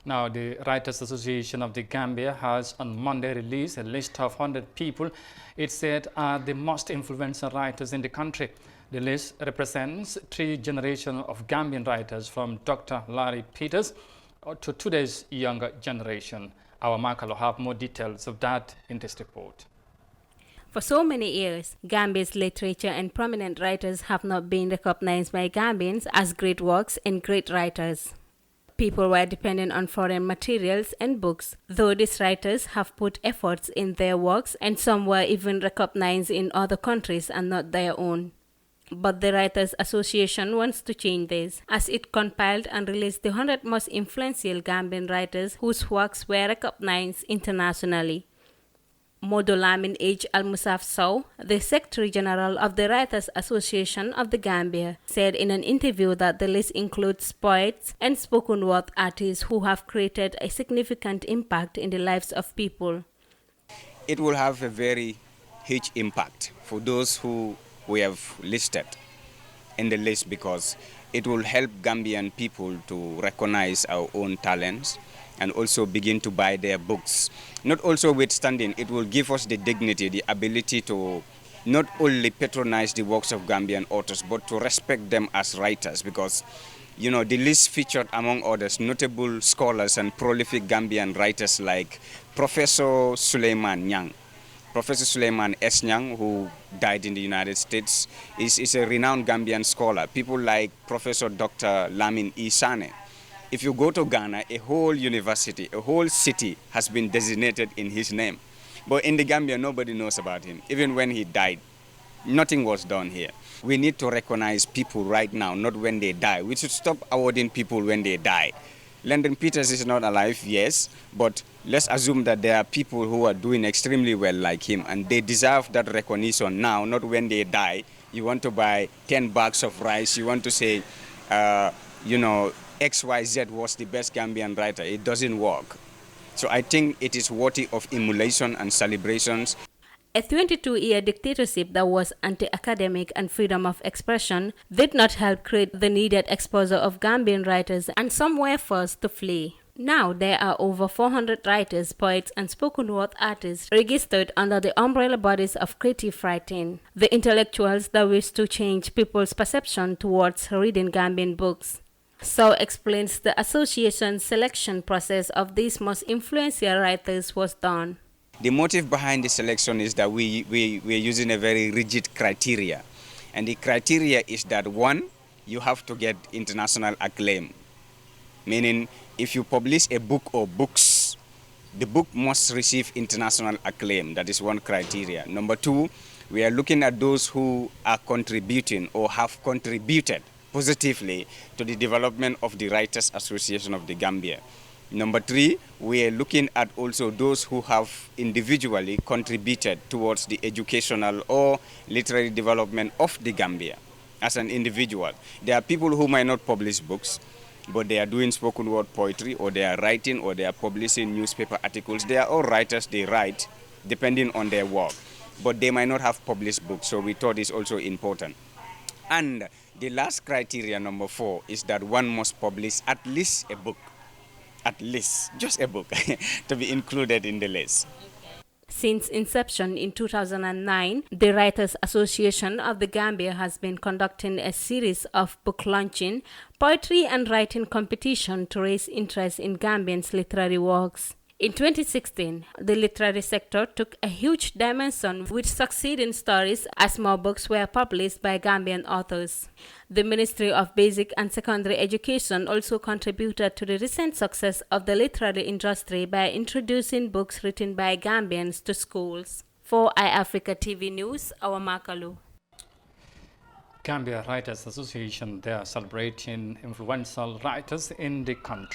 Now, the Writers Association of the Gambia has on Monday released a list of 100 people it said are the most influential writers in the country. The list represents three generations of Gambian writers from Dr. Larry Peters to today's younger generation. Our Mark will have more details of that in this report. For so many years, Gambia's literature and prominent writers have not been recognized by Gambians as great works and great writers. People were dependent on foreign materials and books, though these writers have put efforts in their works and some were even recognized in other countries and not their own. But the Writers Association wants to change this, as it compiled and released the 100 most influential Gambian writers whose works were recognized internationally. Modolamin H. Al-Musaf Sow, the Secretary General of the Writers Association of the Gambia, said in an interview that the list includes poets and spoken word artists who have created a significant impact in the lives of people. It will have a very huge impact for those who we have listed in the list, because it will help Gambian people to recognize our own talents and also begin to buy their books. Not also withstanding, it will give us the dignity, the ability to not only patronize the works of Gambian authors, but to respect them as writers, because, you know, the list featured, among others, notable scholars and prolific Gambian writers like Professor Suleiman Nyang. Professor Suleiman S. Nyang, who died in the United States, is a renowned Gambian scholar. People like Professor Dr. Lamin E. Sane. If you go to Ghana, a whole university, a whole city has been designated in his name. But in the Gambia, nobody knows about him. Even when he died, nothing was done here. We need to recognize people right now, not when they die. We should stop awarding people when they die. Lyndon Peters is not alive, yes, but let's assume that there are people who are doing extremely well like him, and they deserve that recognition now, not when they die. You want to buy 10 bags of rice, you want to say, XYZ was the best Gambian writer. It doesn't work. So I think it is worthy of emulation and celebrations. A 22-year dictatorship that was anti-academic and freedom of expression did not help create the needed exposure of Gambian writers, and some were forced to flee. Now there are over 400 writers, poets, and spoken word artists registered under the umbrella bodies of creative writing, the intellectuals that wish to change people's perception towards reading Gambian books. So explains the association's selection process of these most influential writers was done. The motive behind the selection is that we're using a very rigid criteria. And the criteria is that, one, you have to get international acclaim. Meaning, if you publish a book or books, the book must receive international acclaim. That is one criteria. Number two, we are looking at those who are contributing or have contributed positively to the development of the Writers Association of the Gambia. Number three, we are looking at also those who have individually contributed towards the educational or literary development of the Gambia as an individual. There are people who might not publish books, but they are doing spoken word poetry, or they are writing, or they are publishing newspaper articles. They are all writers, they write depending on their work, but they might not have published books, so we thought it's also important. And the last criteria, number four, is that one must publish at least a book. At least, just a book, to be included in the list. Since inception in 2009, the Writers Association of the Gambia has been conducting a series of book launching, poetry and writing competition to raise interest in Gambians' literary works. In 2016, the literary sector took a huge dimension with succeeding stories as more books were published by Gambian authors. The Ministry of Basic and Secondary Education also contributed to the recent success of the literary industry by introducing books written by Gambians to schools. For iAfrica TV News, Awa Makalu. Gambia Writers Association, they are celebrating influential writers in the country.